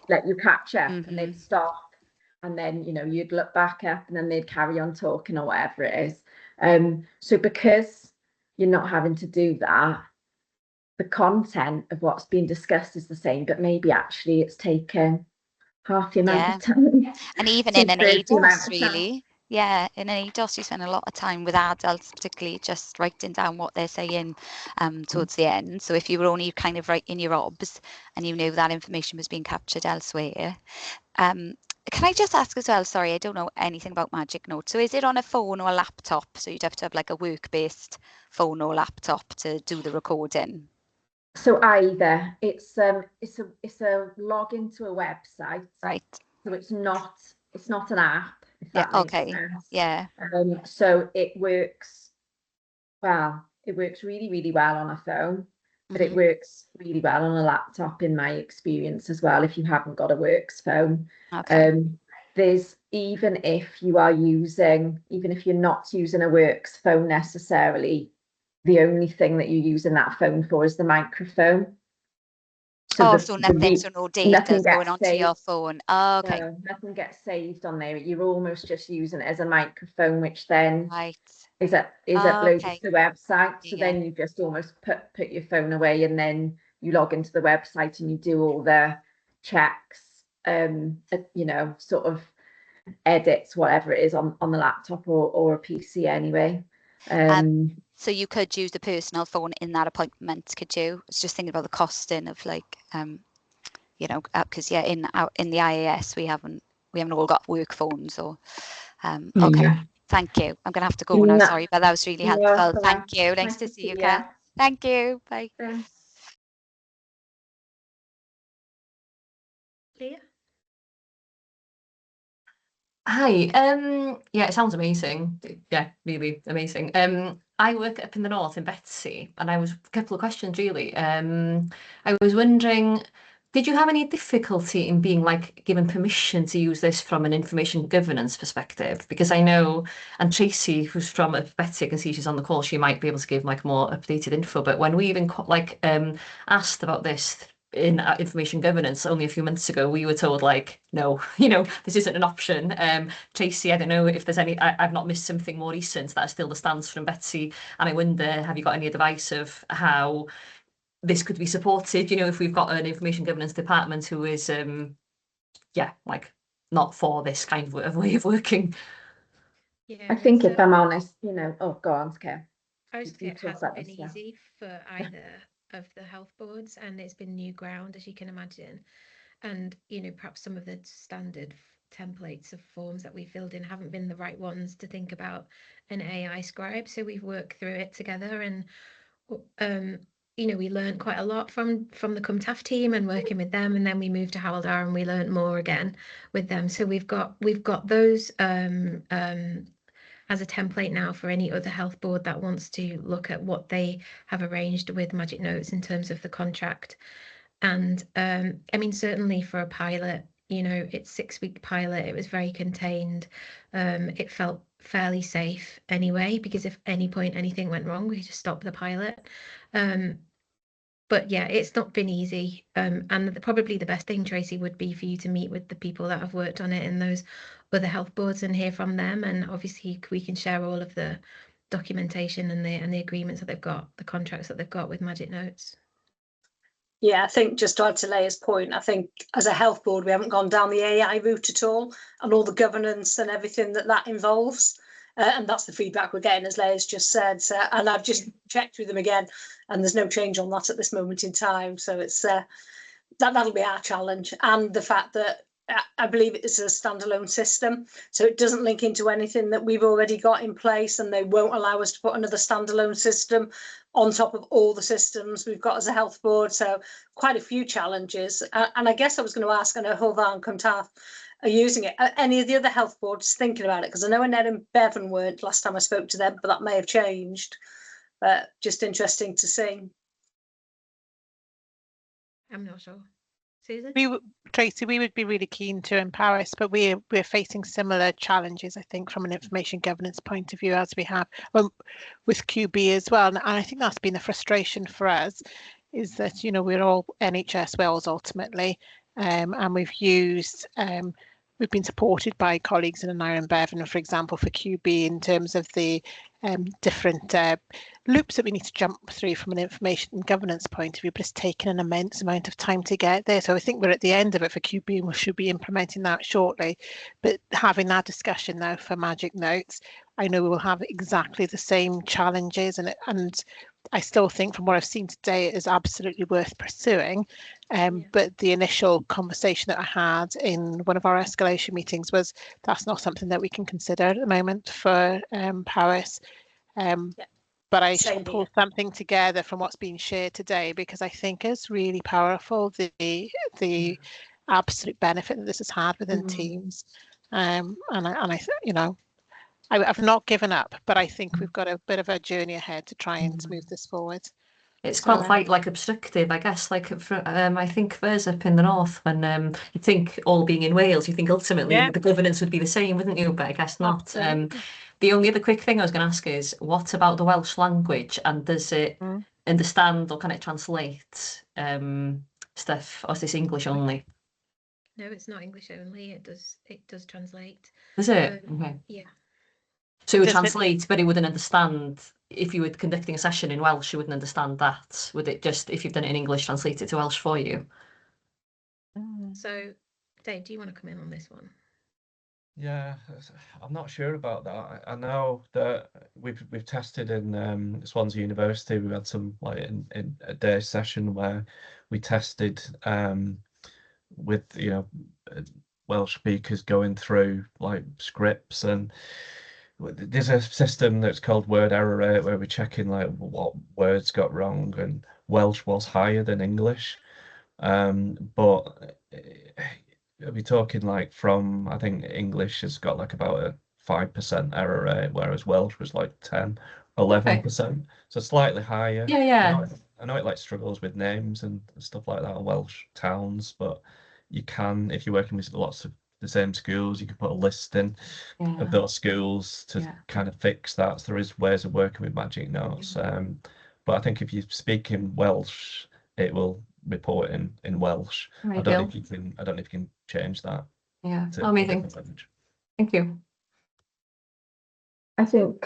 let you catch up and they'd stop, and then you'd look back up and then they'd carry on talking or whatever it is. So because you're not having to do that, the content of what's being discussed is the same, but maybe actually it's taken half the amount of time. And even in an ADOS, really. Yeah, in an ADOS, you spend a lot of time with adults, particularly just writing down what they're saying towards the end. So if you were only kind of writing your obs and you knew that information was being captured elsewhere. Can I just ask as well, sorry, I don't know anything about Magic Notes. So is it on a phone or a laptop? So you'd have to have like a work-based phone or laptop to do the recording? So either it's a login to a website, right? So it's not an app. So it works really well on a phone, but it works really well on a laptop in my experience as well, if you haven't got a works phone. There's even if you're not using a works phone necessarily, the only thing that you use in that phone for is the microphone. So no data going onto your phone. No, nothing gets saved on there. You're almost just using it as a microphone, which then is uploaded to the website. So then you just almost put your phone away, and then you log into the website and you do all the checks, sort of edits, whatever it is on the laptop or a PC anyway. So you could use the personal phone in that appointment, could you? I was just thinking about the costing of because in the IAS we haven't all got work phones or Thank you. I'm gonna have to go now, sorry, but that was really helpful. Thank you. Nice to see you again. Thank you. Bye. Leah? Hi. Yeah, it sounds amazing. Yeah, really amazing. I work up in the north in Betsy, and I was a couple of questions really. I was wondering, did you have any difficulty in being like given permission to use this from an information governance perspective? Because I know, and Tracy, who's from Betsy, I can see she's on the call, she might be able to give like more updated info. But when we even asked about this in information governance only a few months ago, we were told like, no, this isn't an option. Tracy, I don't know if there's any, I've not missed something more recent that still stands from Betsy, and I wonder, have you got any advice of how this could be supported? If we've got an information governance department who is, like not for this kind of way of working. Yeah, I think if I'm honest, oh, go on, Kim. I was You it talk hasn't about been this, yeah. easy for either of the health boards, and it's been new ground, as you can imagine. And perhaps some of the standard templates of forms that we filled in haven't been the right ones to think about an AI scribe. So we've worked through it together, and we learned quite a lot from the CumTAF team and working with them, and then we moved to Hywel Dda and we learned more again with them. So we've got those as a template now for any other health board that wants to look at what they have arranged with Magic Notes in terms of the contract. And I mean, certainly for a pilot, it's 6-week pilot, it was very contained. It felt fairly safe anyway, because if any point anything went wrong, we just stop the pilot. But yeah, it's not been easy. And probably the best thing, Tracy, would be for you to meet with the people that have worked on it in those other health boards and hear from them. And obviously we can share all of the documentation and the agreements that they've got, the contracts that they've got with Magic Notes. Yeah, I think just to add to Leia's point, I think as a health board, we haven't gone down the AI route at all, and all the governance and everything that involves. And that's the feedback we're getting, as Leia's just said. So, and I've just checked with them again, and there's no change on that at this moment in time. So it's that'll be our challenge, and the fact that I believe it is a standalone system, so it doesn't link into anything that we've already got in place, and they won't allow us to put another standalone system on top of all the systems we've got as a health board. So quite a few challenges. And I guess I was going to ask, I know Hywel Dda and CumTAF are using it. Are any of the other health boards thinking about it? Because I know Annette and Bevan weren't last time I spoke to them, but that may have changed. But just interesting to see. I'm not sure. Susan? Tracy, we would be really keen to empower us, but we're facing similar challenges, I think, from an information governance point of view, as we have with QB as well. And I think that's been the frustration for us, is that we're all NHS Wales ultimately, and we've been supported by colleagues in Aneurin and Bevan, for example, for QB in terms of the different loops that we need to jump through from an information and governance point of view, but it's taken an immense amount of time to get there. So I think we're at the end of it for QB, and we should be implementing that shortly. But having that discussion now for Magic Notes, I know we will have exactly the same challenges, and I still think from what I've seen today, it is absolutely worth pursuing. But the initial conversation that I had in one of our escalation meetings was that's not something that we can consider at the moment for Paris. But I should pull something together from what's been shared today, because I think it's really powerful, the absolute benefit that this has had within teams. And I've not given up, but I think we've got a bit of a journey ahead to try and move this forward. It's quite like obstructive, I guess. Like I think there's up in the north, when you think all being in Wales, you think ultimately the governance would be the same, wouldn't you? But I guess not. The only other quick thing I was going to ask is, what about the Welsh language, and does it understand, or can it translate stuff, or is this English only? No, it's not English only. It does translate. Is it? Okay. Yeah. So it would translate, but it wouldn't understand. If you were conducting a session in Welsh, you wouldn't understand that. Would it just, if you've done it in English, translate it to Welsh for you? So, Dave, do you want to come in on this one? Yeah, I'm not sure about that. I know that we've tested in Swansea University. We had some in a day session where we tested with Welsh speakers going through scripts, and there's a system that's called word error rate, where we're checking what words got wrong, and Welsh was higher than English, but are we talking like from, I think English has got like about a 5% error rate, whereas Welsh was like 10, 11%. So slightly higher. Yeah. I know it like struggles with names and stuff like that, Welsh towns, but you can, if you're working with lots of the same schools, you can put a list in of those schools to kind of fix that. So there is ways of working with magic notes. But I think if you speak in Welsh, it will report in Welsh. I don't know if you can change that. Yeah, to a amazing. different language. Thank you. I think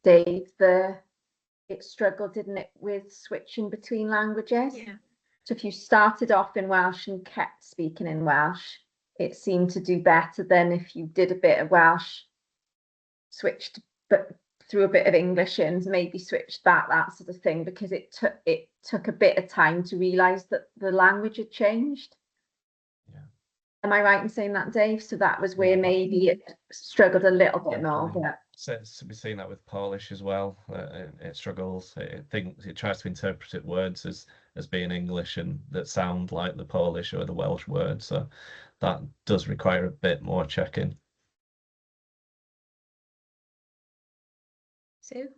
Dave, it struggled, didn't it, with switching between languages? Yeah. So if you started off in Welsh and kept speaking in Welsh, it seemed to do better than if you did a bit of Welsh, switched but threw a bit of English in, maybe switched back, that sort of thing, because it took a bit of time to realise that the language had changed. Yeah. Am I right in saying that, Dave? So that was where maybe it struggled a little bit more. But So we've seen that with Polish as well. It struggles. It tries to interpret words as being English and that sound like the Polish or the Welsh words. So that does require a bit more checking. Sue?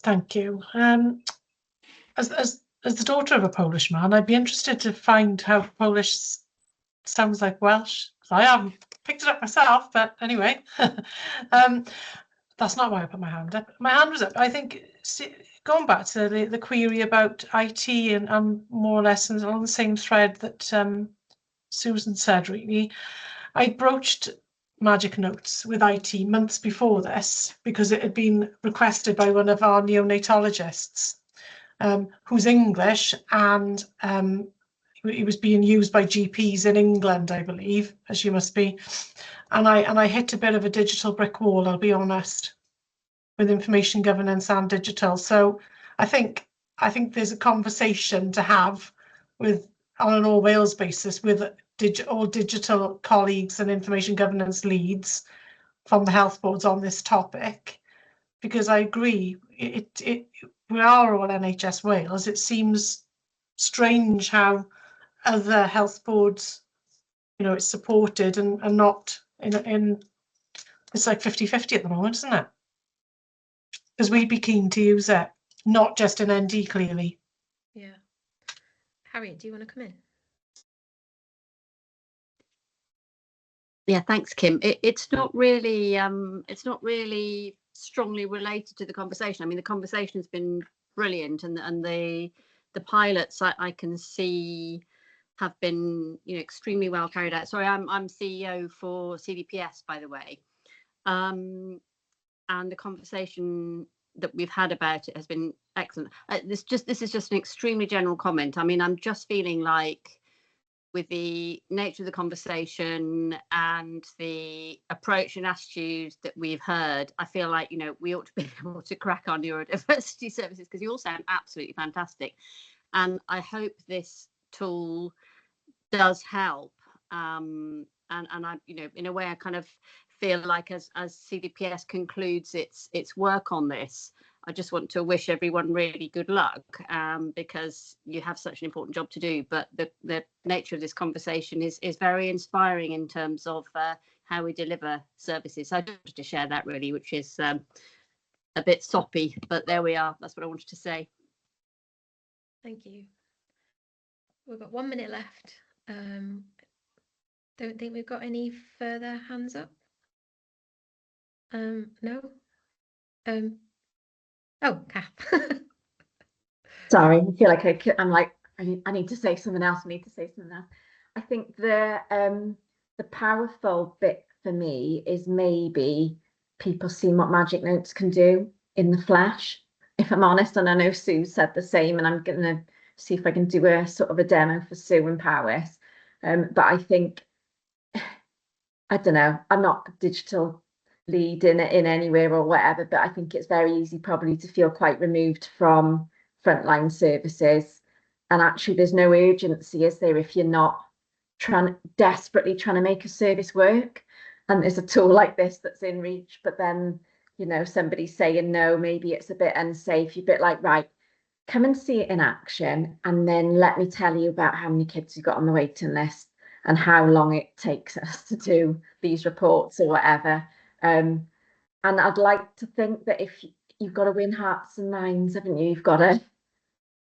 Thank you. As the daughter of a Polish man, I'd be interested to find how Polish sounds like Welsh. I haven't picked it up myself, but anyway, that's not why I put my hand up. My hand was up. I think going back to the query about IT and more or less along the same thread that Susan said, really, I broached magic notes with IT months before this because it had been requested by one of our neonatologists, who's English, and it was being used by GPs in England, I believe, as you must be. And I hit a bit of a digital brick wall, I'll be honest, with information governance and digital. So I think there's a conversation to have with, on an all Wales basis, with all digital colleagues and information governance leads from the health boards on this topic, because I agree, we are all NHS Wales. It seems strange how other health boards, it's supported and not in it's like 50-50 at the moment, isn't it? Because we'd be keen to use it, not just in ND, clearly. Yeah. Harriet, do you want to come in? Yeah, thanks, Kim. It's not really strongly related to the conversation. I mean, the conversation has been brilliant, and the pilots I can see have been extremely well carried out. Sorry, I'm CEO for CDPS, by the way, and the conversation that we've had about it has been excellent. This is just an extremely general comment. I mean, I'm just feeling like, with the nature of the conversation and the approach and attitudes that we've heard, I feel like, we ought to be able to crack on neurodiversity services, because you all sound absolutely fantastic. And I hope this tool does help. And I, in a way, I kind of feel like as CDPS concludes its work on this, I just want to wish everyone really good luck, because you have such an important job to do. But the nature of this conversation is very inspiring in terms of how we deliver services. So I just wanted to share that, really, which is a bit soppy, but there we are. That's what I wanted to say. Thank you. We've got 1 minute left. Don't think we've got any further hands up. No. Oh, Kath. sorry, I feel like I'm like, I need to say something else. I think the powerful bit for me is maybe people seeing what magic notes can do in the flesh, if I'm honest. And I know Sue said the same, and I'm gonna see if I can do a sort of a demo for Sue and Powys. But I think, I don't know, I'm not digital lead in anywhere or whatever, but I think it's very easy probably to feel quite removed from frontline services, and actually there's no urgency, is there, if you're not desperately trying to make a service work, and there's a tool like this that's in reach, but then somebody's saying no, maybe it's a bit unsafe, you're a bit like, right, come and see it in action, and then let me tell you about how many kids you got on the waiting list and how long it takes us to do these reports or whatever. And I'd like to think that if you've got to win hearts and minds, haven't you? You've got to,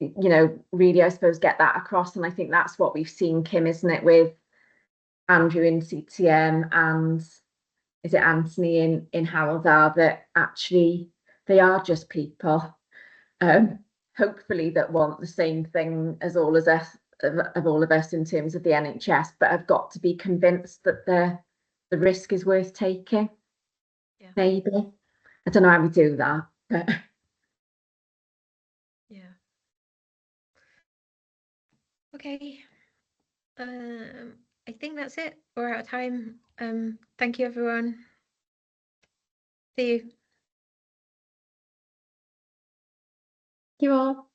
you know, really, I suppose, get that across. And I think that's what we've seen, Kim, isn't it, with Andrew in CTM and is it Anthony in Hywel Dda, that actually they are just people. Hopefully that want the same thing as all of us in terms of the NHS, but I've got to be convinced that the risk is worth taking. Yeah. Maybe. I don't know how we do that, but Yeah. Okay. I think that's it. We're out of time. Thank you, everyone. See you. you all.